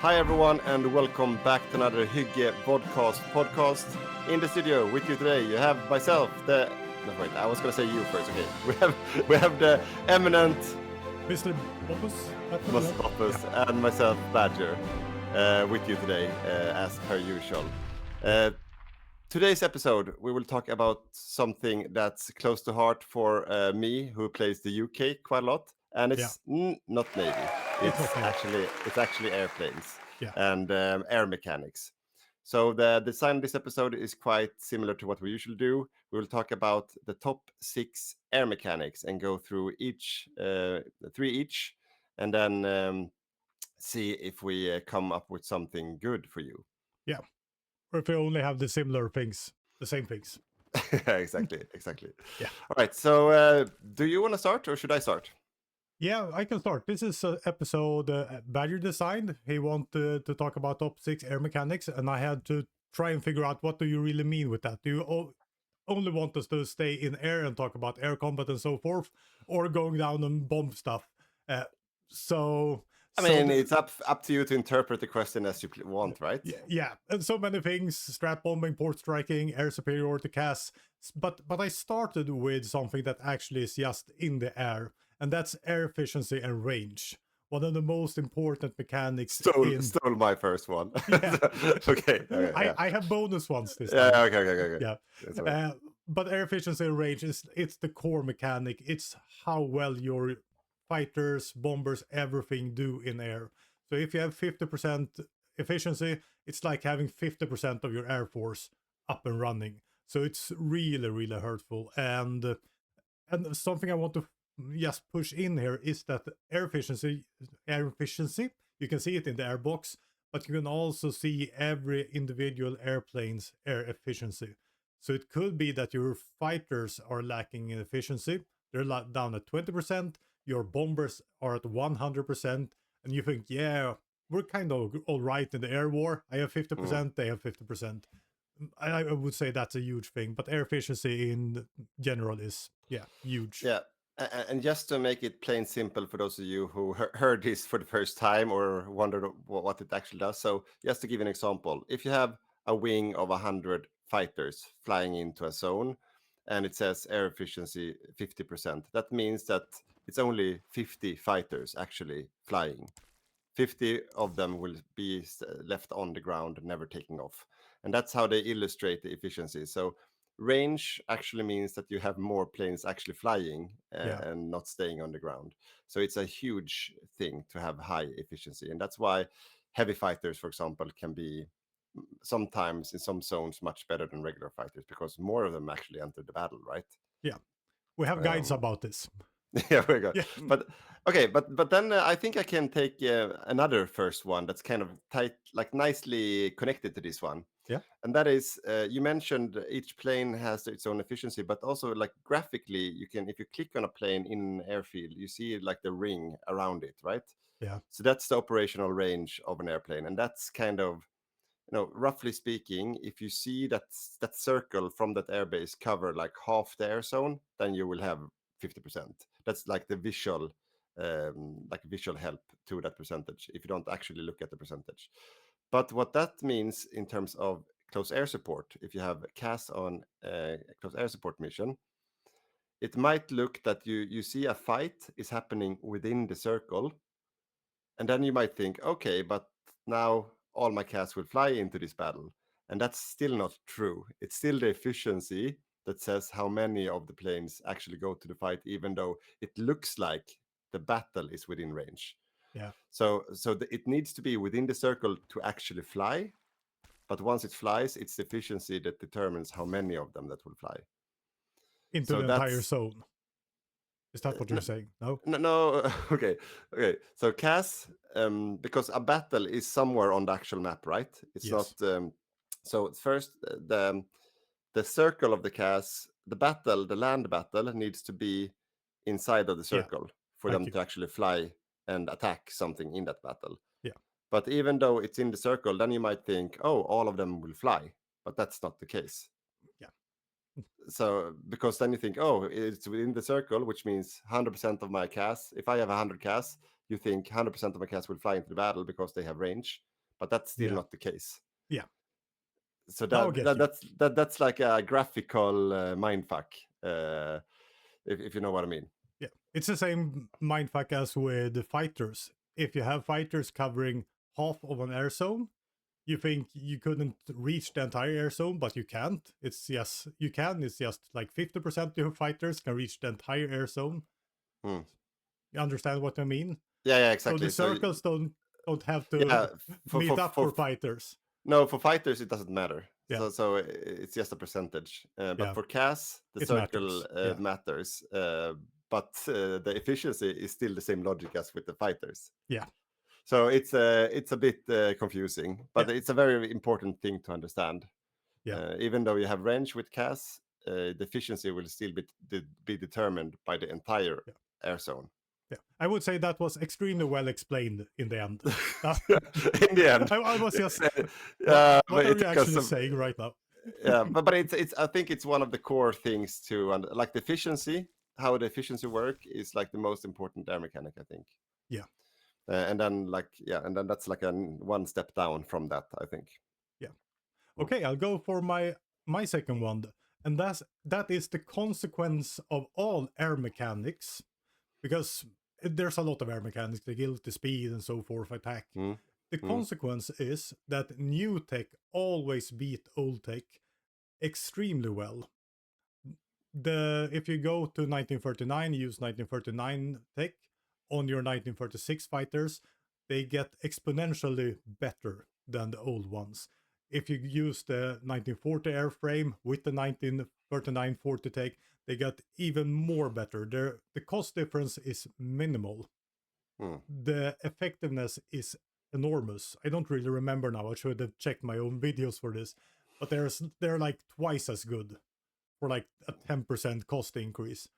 Hi everyone, and welcome back to another HOI4 Vodcast podcast. In the studio with you today, you have myself, I was gonna say you first. Okay, we have the eminent Mr. Boppus, Mr. Boppus and myself, Badger, with you today, as per usual. Today's episode, we will talk about something that's close to heart for me, who plays the UK quite a lot, and it's not Navy. It's actually airplanes and air mechanics. So the design of this episode is quite similar to what we usually do. We will talk about the top 6 air mechanics and go through three each, and then see if we come up with something good for you. Yeah. Or if we only have the same things. Exactly. Yeah. All right. So do you want to start or should I start? Yeah, I can start. This is an episode Badger designed. He wanted to talk about top 6 air mechanics, and I had to try and figure out what do you really mean with that. Do you only want us to stay in air and talk about air combat and so forth, or going down and bomb stuff? I mean, it's up to you to interpret the question as you want, right? Yeah, and so many things: strat bombing, port striking, air superiority casts. But I started with something that actually is just in the air, and that's air efficiency and range. One of the most important mechanics. Stole my first one. Yeah. Okay. I have bonus ones this time. Yeah. Okay. Yeah. But air efficiency and range it's the core mechanic. It's how well your fighters, bombers, everything do in air. So if you have 50% efficiency, it's like having 50% of your air force up and running. So it's really, really hurtful. And something I want to just push in here is that air efficiency, you can see it in the air box, but you can also see every individual airplane's air efficiency. So it could be that your fighters are lacking in efficiency. They're down at 20%. Your bombers are at 100%. And you think, yeah, we're kind of all right in the air war. I have 50%, they have 50%. I would say that's a huge thing. But air efficiency in general is, huge. Yeah. And just to make it plain simple for those of you who heard this for the first time or wondered what it actually does. So just to give an example, if you have a wing of 100 fighters flying into a zone and it says air efficiency 50%, that means that it's only 50 fighters actually flying. 50 of them will be left on the ground, never taking off. And that's how they illustrate the efficiency. So range actually means that you have more planes actually flying and not staying on the ground. So it's a huge thing to have high efficiency. And that's why heavy fighters, for example, can be sometimes in some zones much better than regular fighters because more of them actually enter the battle, right? Yeah. We have guides about this. Yeah, very good. But okay, but then I think I can take another first one that's kind of tight, like nicely connected to this one. Yeah. And that is, you mentioned each plane has its own efficiency, but also like graphically, you can, if you click on a plane in an airfield, you see like the ring around it, right? Yeah. So that's the operational range of an airplane, and that's kind of, roughly speaking, if you see that circle from that airbase cover like half the air zone, then you will have 50%. That's like the visual help to that percentage if you don't actually look at the percentage. But what that means in terms of close air support, if you have CAS on a close air support mission, it might look that you see a fight is happening within the circle, and then you might think, okay, but now all my CAS will fly into this battle. And that's still not true. It's still the efficiency that says how many of the planes actually go to the fight, even though it looks like the battle is within range. Yeah. So it needs to be within the circle to actually fly. But once it flies, it's the efficiency that determines how many of them that will fly. Into the entire zone. Is that what you're saying? No? No. Okay. So CAS, because a battle is somewhere on the actual map, right? It's not. So first, the circle of the CAS, the land battle needs to be inside of the circle for them to actually fly and attack something in that battle. Yeah. But even though it's in the circle, then you might think, oh, all of them will fly. But that's not the case. Yeah. So because then you think, oh, it's within the circle, which means 100% of my CAS. If I have 100 CAS, you think 100% of MCAS will fly into the battle because they have range, but that's still Yeah. not the case. Yeah. So Now I get you. that's like a graphical mindfuck, if you know what I mean. Yeah. It's the same mindfuck as with the fighters. If you have fighters covering half of an air zone, you think you couldn't reach the entire air zone, but you can't. It's just you can. It's just like 50% of your fighters can reach the entire air zone. Hmm. You understand what I mean? Yeah, So the exactly. So circles don't have yeah, to meet up for fighters. no, for fighters it doesn't matter. Yeah. So it's just a percentage. But Yeah. for CAS, the It circle matters. Yeah. matters. But the efficiency is still the same logic as with the fighters. Yeah. So it's a bit confusing, but Yeah. it's a very important thing to understand. Yeah. Even though you have range with CAS, the efficiency will still be determined by the entire Yeah. air zone. Yeah. I would say that was extremely well explained in the end. In the end, I was just but what are it you took us actually some, saying right now? yeah, but it's I think it's one of the core things to like the efficiency, how the efficiency work is like the most important air mechanic, I think. Yeah. And then and then that's like one step down from that, I think. Yeah. Mm. Okay, I'll go for my second one, and that is the consequence of all air mechanics, because there's a lot of air mechanics, the guilt, the speed, and so forth, attack. Mm. The Mm. consequence is that new tech always beat old tech extremely well. If you go to 1939, use 1939 tech on your 1936 fighters, they get exponentially better than the old ones. If you use the 1940 airframe with the 1939 40 tech, they get even more better. The cost difference is minimal. Mm. The effectiveness is enormous. I don't really remember now. I should have checked my own videos for this, but they're like twice as good for like a 10% cost increase.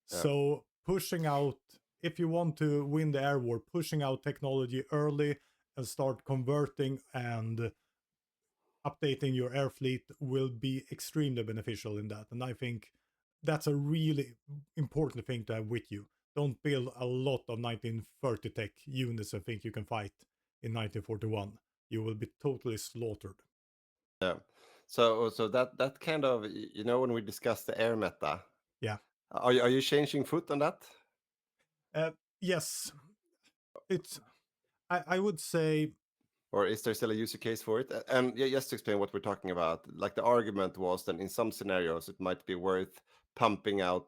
Yeah. So pushing out, if you want to win the air war, pushing out technology early and start converting and updating your air fleet will be extremely beneficial in that. And I think that's a really important thing to have with you. Don't build a lot of 1930 tech units and think you can fight in 1941. You will be totally slaughtered. Yeah. So that kind of, when we discuss the air meta, Yeah. are you changing foot on that? Yes. It's I would say Or is there still a user case for it? And yeah, just to explain what we're talking about, like the argument was that in some scenarios it might be worth pumping out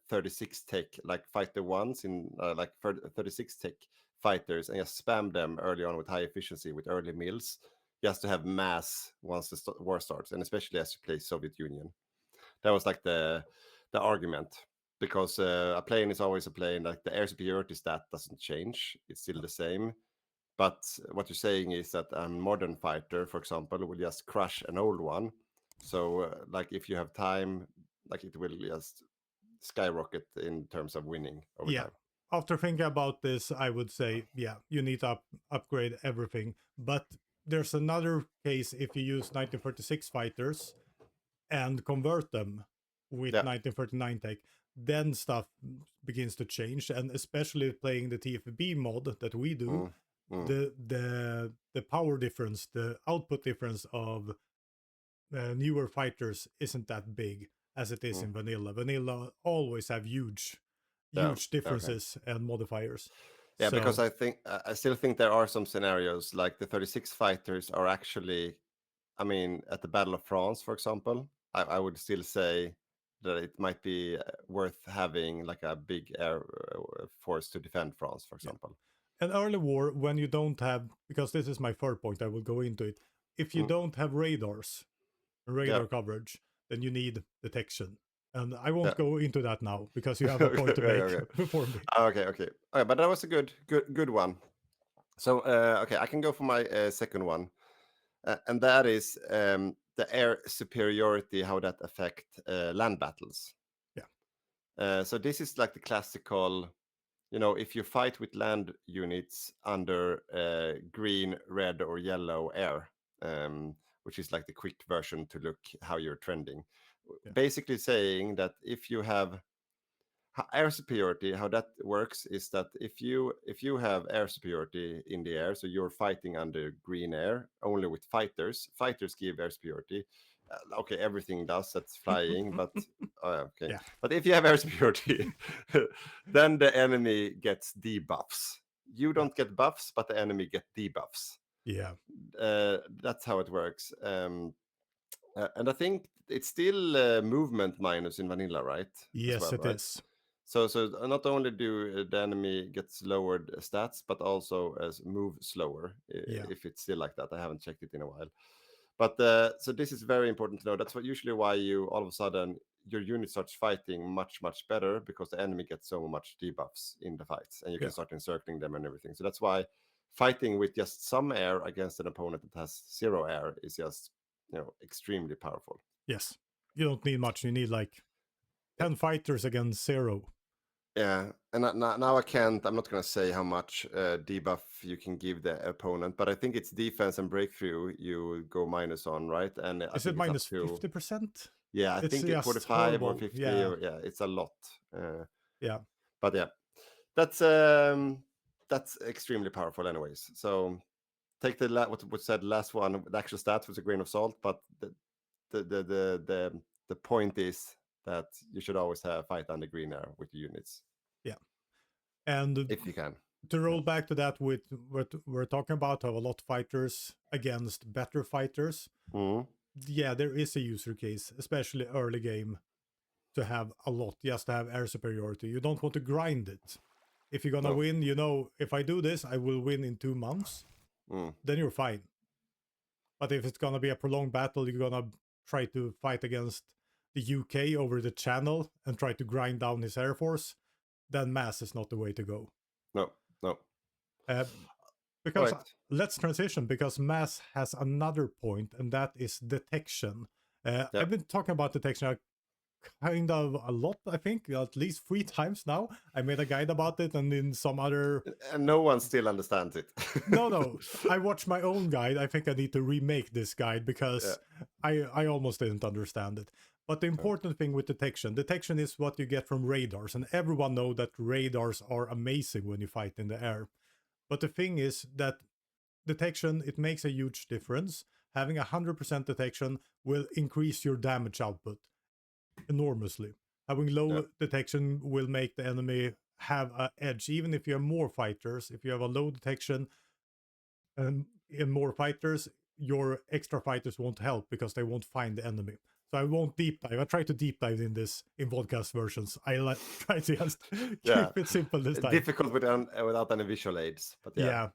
36 tech, like fighter ones in like 36 tech fighters, and just spam them early on with high efficiency with early mills, just to have mass once the war starts, and especially as you play Soviet Union. That was like the argument, because a plane is always a plane. Like the air superiority stat doesn't change; it's still the same. But what you're saying is that a modern fighter, for example, will just crush an old one. So, like if you have time, like it will just skyrocket in terms of winning over yeah. time. After thinking about this, I would say, yeah, you need to upgrade everything. But there's another case if you use 1936 fighters and convert them with Yeah. 1939 tech, then stuff begins to change. And especially playing the TFB mod that we do, Mm, mm, the power difference, the output difference of newer fighters isn't that big as it is mm. in vanilla. Vanilla always have Yeah. huge Okay. differences and modifiers. Yeah, because So I still think there are some scenarios like the 36 fighters are actually, I mean, at the Battle of France, for example, I would still say that it might be worth having like a big air force to defend France, for yeah, example. an early war when you don't have, because this is my third point, I will go into it. If you Mm. don't have radars, Yeah. radar coverage, then you need detection. And I won't Yeah. go into that now because you have a Okay, point to okay, make okay. before me. Okay. Okay, but that was a good one. So, okay, I can go for my second one, and that is the air superiority, how that affect land battles. Yeah. So this is like the classical, if you fight with land units under green, red, or yellow air, which is like the quick version to look how you're trending. Yeah. Basically saying that if you have Air superiority, how that works is that if you have air superiority in the air, so you're fighting under green air only with fighters give air superiority. Okay, everything does that's flying, but okay. Yeah, But if you have air superiority, then the enemy gets debuffs. You yeah, don't get buffs, but the enemy get debuffs. yeah. That's how it works. And I think it's still movement minus in vanilla, right? As Yes, well, it right? is. So not only do the enemy gets lowered stats, but also as move slower Yeah, if it's still like that. I haven't checked it in a while, but so this is very important to know. That's what usually why you all of a sudden your unit starts fighting much better because the enemy gets so much debuffs in the fights, and you yeah, can start encircling them and everything. So that's why fighting with just some air against an opponent that has zero air is just extremely powerful. yes. You don't need much. You need like 10 fighters against 0. Yeah, and now I can't. I'm not gonna say how much debuff you can give the opponent, but I think it's defense and breakthrough you go minus on, right? And I Is it think it's up minus to 50%? yeah, I It's think it's just 45 or horrible. 50 Yeah, or yeah, it's a lot. Uh, yeah, but yeah, that's extremely powerful, anyways. So take what said last one. The actual stats with a grain of salt, but the point is that you should always have fight under green air with your units yeah. And if you can. to Yeah. roll back to that with what we're talking about, how a lot of fighters against better fighters. Mhm. Yeah, there is a user case, especially early game, to have a lot, just to have air superiority. You don't want to grind it. If you're gonna No. win, if I do this, I will win in 2 months, Mm. then you're fine. But if it's gonna be a prolonged battle, you're gonna try to fight against the UK over the channel and try to grind down his air force, then mass is not the way to go. No. No. Uh, All because right. let's transition, because mass has another point, and that is detection. Yeah. I've been talking about detection kind of a lot, I think, at least 3 times now. I made a guide about it, and in some other. And no one still understands it. No, I watched my own guide. I think I need to remake this guide Yeah. because I almost didn't understand it. But the important thing with detection is what you get from radars, and everyone know that radars are amazing when you fight in the air. But the thing is that detection, it makes a huge difference. Having 100% detection will increase your damage output enormously. Having Yeah. low detection will make the enemy have an edge. Even if you have more fighters, if you have a low detection and in more fighters, your extra fighters won't help because they won't find the enemy. So I won't deep dive. I try to deep dive in this in podcast versions. Try to just Yeah. keep it simple this time. Difficult without any visual aids, but yeah. Yeah.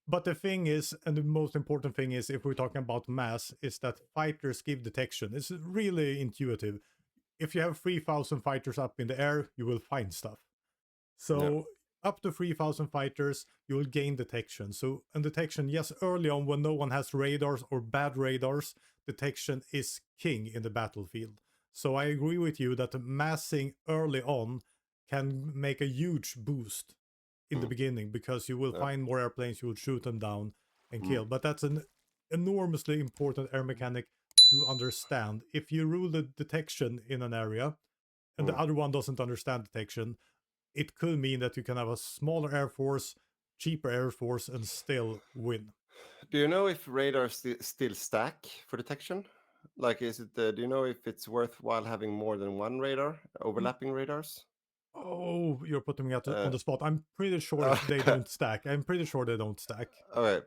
But the thing is, and the most important thing is, if we're talking about mass, is that fighters give detection. It's really intuitive. If you have 3,000 fighters up in the air, you will find stuff. Yeah. So up to 3,000 fighters, you will gain detection. So, and detection, yes, early on when no one has radars or bad radars, detection is king in the battlefield. So I agree with you that massing early on can make a huge boost in the beginning, because you will Yeah. find more airplanes, you will shoot them down and Mm. kill. But that's an enormously important air mechanic to understand. If you rule the detection in an area and the Mm. other one doesn't understand detection, it could mean that you can have a smaller air force, cheaper air force, and still win. Do you know if radars still stack for detection? Like, is it? Do you know if it's worthwhile having more than one radar, Mm. overlapping radars? Oh, you're putting me on Uh, the spot. I'm pretty sure they okay. don't stack. I'm pretty sure they don't stack. Okay,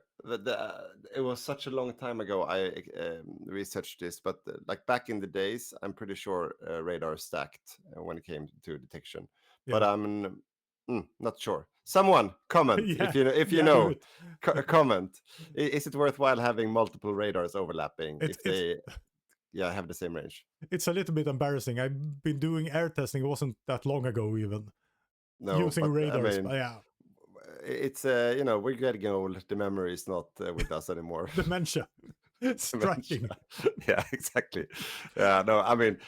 it was such a long time ago. I researched this, but like back in the days, I'm pretty sure radar stacked when it came to detection. But Yeah. I'm not sure. Someone comment Yeah. if you Yeah, do know. it. Comment. Is it worthwhile having multiple radars overlapping It's if it's they have the same range? it's a little bit embarrassing. I've been doing air testing. It wasn't that long ago even. No, Using but I radars. mean, But yeah. it's we're getting old. The memory is not with us anymore. Dementia. Dementia. Striking. Yeah, exactly. Yeah, no, I mean,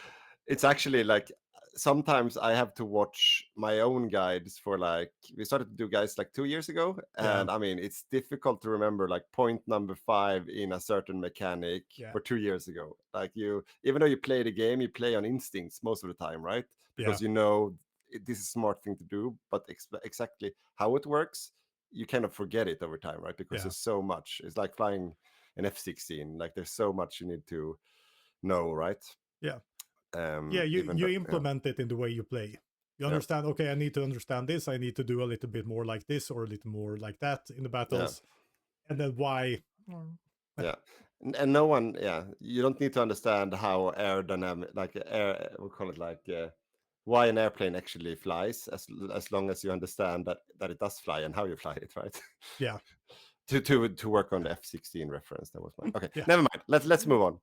it's actually like sometimes I have to watch my own guides for like we started to do guides like 2 years ago, Yeah. and I mean it's difficult to remember like point number 5 in a certain mechanic Yeah. for 2 years ago. Like you, even though you play the game, you play on instincts most of the time, right? Yeah. Because you know this is a smart thing to do, but exactly how it works, you kind of forget it over time, right? Because Yeah. there's so much. It's like flying an F-16. Like there's so much you need to know, right? Yeah. Yeah, Even you though, implement it in the way you play. You yeah, understand, okay, I need to understand this, I need to do a little bit more like this or a little more like that in the yeah, battles. And then why? yeah. And no one, yeah, you don't need to understand how aerodynamic, like air, we call it like why an airplane actually flies, as long as you understand that it does fly and how you fly it, right? Yeah. To work on the F-16 reference. That was my okay. Yeah. Never mind. Let's move on.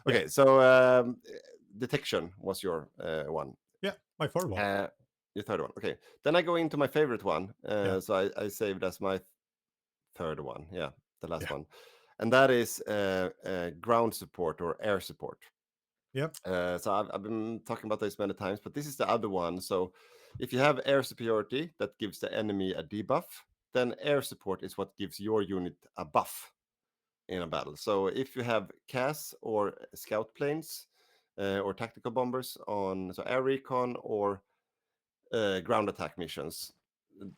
Yeah. Okay, so detection was your one. Yeah. My third one. Your third one. Okay, then I go into my favorite one. Yeah. So I saved as my third one. Yeah, the last Yeah. one, and that is ground support or air support. Yeah. So I've been talking about this many times, but this is the other one. So if you have air superiority that gives the enemy a debuff, then air support is what gives your unit a buff in a battle. So if you have CAS or scout planes or tactical bombers on so air recon or ground attack missions,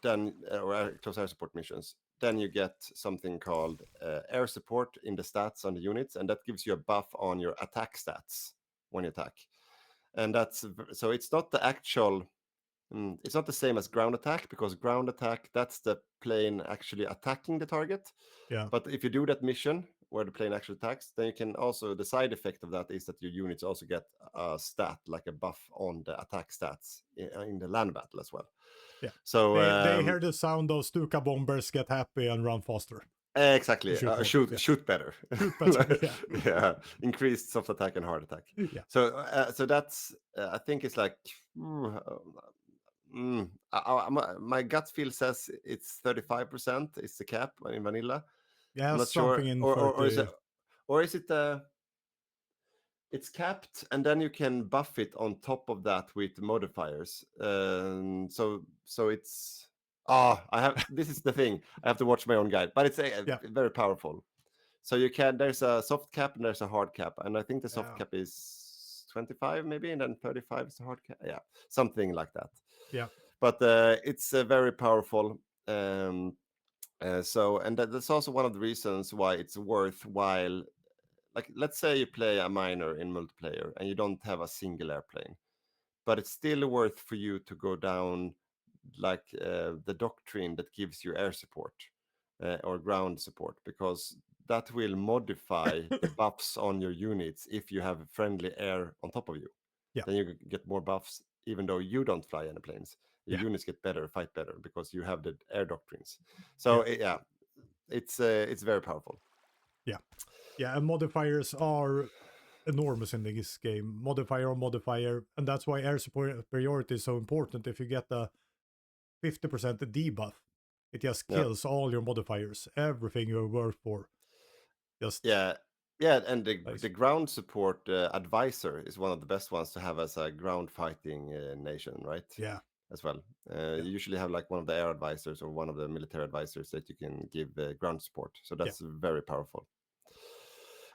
then or close air support missions, then you get something called air support in the stats on the units, and that gives you a buff on your attack stats when you attack. And so it's not the actual. It's not the same as ground attack, because ground attack, that's the plane actually attacking the target. Yeah. But if you do that mission where the plane actually attacks, then you can also, the side effect of that is that your units also get a stat, like a buff on the attack stats in the land battle as well. Yeah. So They hear the sound of Stuka bombers, get happy and run faster. exactly, Shoot more. shoot Yeah. shoot better. Shoot better. Yeah. Yeah, increased soft attack and hard attack. Yeah. So that's I think it's like my gut feel says it's 35%. It's the cap in vanilla. Yeah. I'm not sure, Something in or 30. is it it's capped, and then you can buff it on top of that with modifiers. So it's I have this is the thing. I have to watch my own guide, but it's Yeah. very powerful. So you can there's a soft cap and there's a hard cap, and I think the soft Yeah. cap is 25 maybe, and then 35 is the hard cap. Yeah, something like that. Yeah. But it's very powerful. So and that's also one of the reasons why it's worthwhile. Like let's say you play a minor in multiplayer and you don't have a single airplane, but it's still worth for you to go down like the doctrine that gives you air support or ground support, because that will modify the buffs on your units if you have friendly air on top of you. Yeah. Then you get more buffs even though you don't fly any planes. Your Yeah. units get better, fight better, because you have the air doctrines. So Yeah. it's very powerful. Yeah. Yeah. And modifiers are enormous in this game. Modifier on modifier. And that's why air superiority is so important. If you get a 50% debuff, it just kills all your modifiers, everything you work for. Just Yeah, and the ground support advisor is one of the best ones to have as a ground fighting nation, right? Yeah. As well. You usually have like one of the air advisors or one of the military advisors that you can give ground support. So that's very powerful.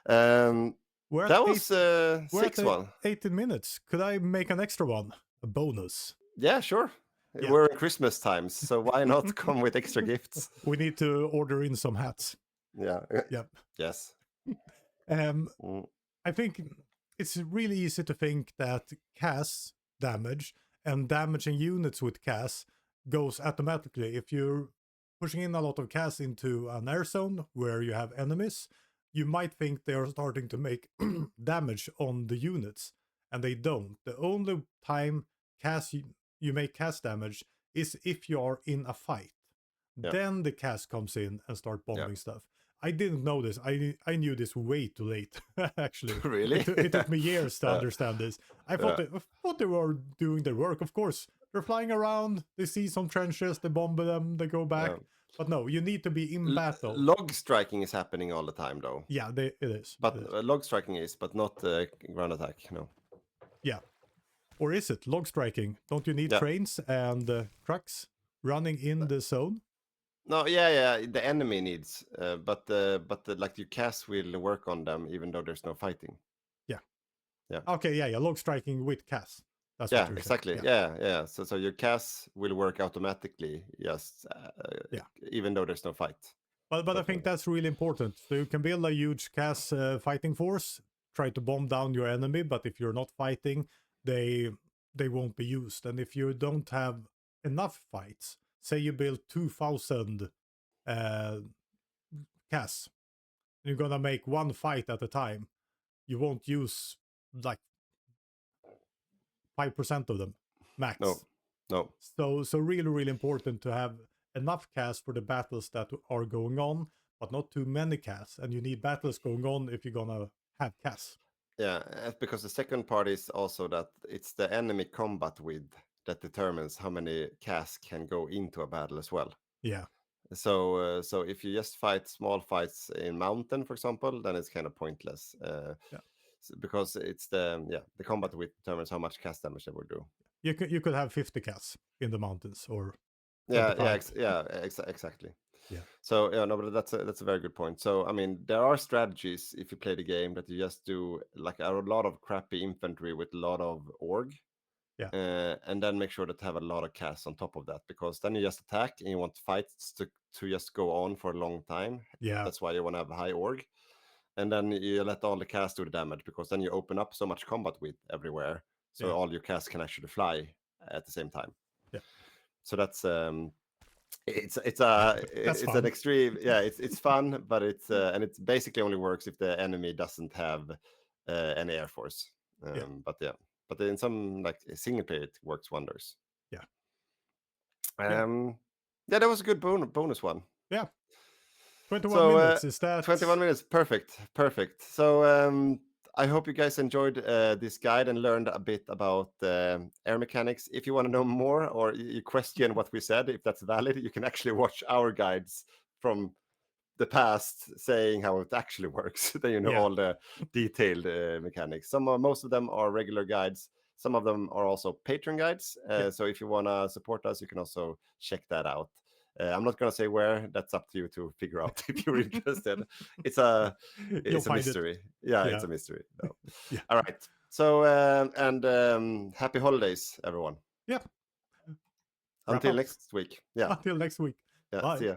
That was 6 18 minutes. Could I make an extra one? A bonus? Yeah, sure. Yeah. We're in Christmas times, so why not come with extra gifts? We need to order in some hats. Yeah. Yep. Yes. I think it's really easy to think that CAS damage and damaging units with CAS goes automatically. If you're pushing in a lot of CAS into an air zone where you have enemies, you might think they are starting to make damage on the units, and they don't. The only time you make CAS damage is if you are in a fight. Yep. Then the CAS comes in and start bombing stuff. I didn't know this. I knew this way too late, actually. Really? It took me years to understand this. I thought they were doing their work. Of course, they're flying around. They see some trenches. They bomb them. They go back. But no, you need to be in battle. Log striking is happening all the time, though. Yeah, it is. But log striking is, but not ground attack. No. Yeah. Or is it log striking? Don't you need trains and trucks running in the zone? No, yeah, the enemy needs, but like your CAS will work on them even though there's no fighting. Yeah. Yeah. Okay, yeah, log striking with CAS. That's what Yeah, you're saying. exactly. Yeah, Yeah. So your CAS will work automatically, yes, yeah. even though there's no fight. But I But think that's really important. So you can build a huge CAS fighting force, try to bomb down your enemy, but if you're not fighting, they they won't be used. And if you don't have enough fights, say you build 2,000 uh, CAS, you're gonna make one fight at a time. You won't use like 5% of them no, max. no. So really important to have enough cast for the battles that are going on, but not too many casts. And you need battles going on if you're gonna have casts. Yeah, because the second part is also that it's the enemy combat with that determines how many CAS can go into a battle as well. Yeah, So if you just fight small fights in mountain, for example, then it's kind of pointless. yeah, Because it's the yeah. combat width determines how much cast damage they will do. You could have 50 casts in the mountains or Yeah, 25. exactly. Yeah, So yeah, no, but that's a very good point. So I mean, there are strategies if you play the game that you just do like a lot of crappy infantry with a lot of org, yeah, and then make sure that have a lot of casts on top of that, because then you just attack and you want fights to just go on for a long time. yeah, That's why you want to have a high org, and then you let all the casts do the damage, because then you open up so much combat width everywhere, so yeah, all your casts can actually fly at the same time. yeah. So that's it's That's an fun. extreme, yeah, it's fun, but it's and it basically only works if the enemy doesn't have any air force. Yeah, But yeah, but in some like single player it works wonders. yeah, yeah, um yeah, that was a good bonus one. yeah. 21 So minutes. Is that? 21 minutes, perfect. So I hope you guys enjoyed this guide and learned a bit about air mechanics. If you want to know more, or you question what we said, if that's valid, you can actually watch our guides from the past saying how it actually works. Then you know Yeah, all the detailed mechanics. Most of them are regular guides. Some of them are also Patreon guides. yeah. So if you want to support us, you can also check that out. I'm not going to say where. That's up to you to figure out if you're interested. It's a You'll it's a find it. mystery. Yeah, it's Yeah, a mystery. No. yeah, All right. So happy holidays, everyone. yeah. Wrap Until up. next week. Yeah. Until next week. Yeah. See Bye. ya.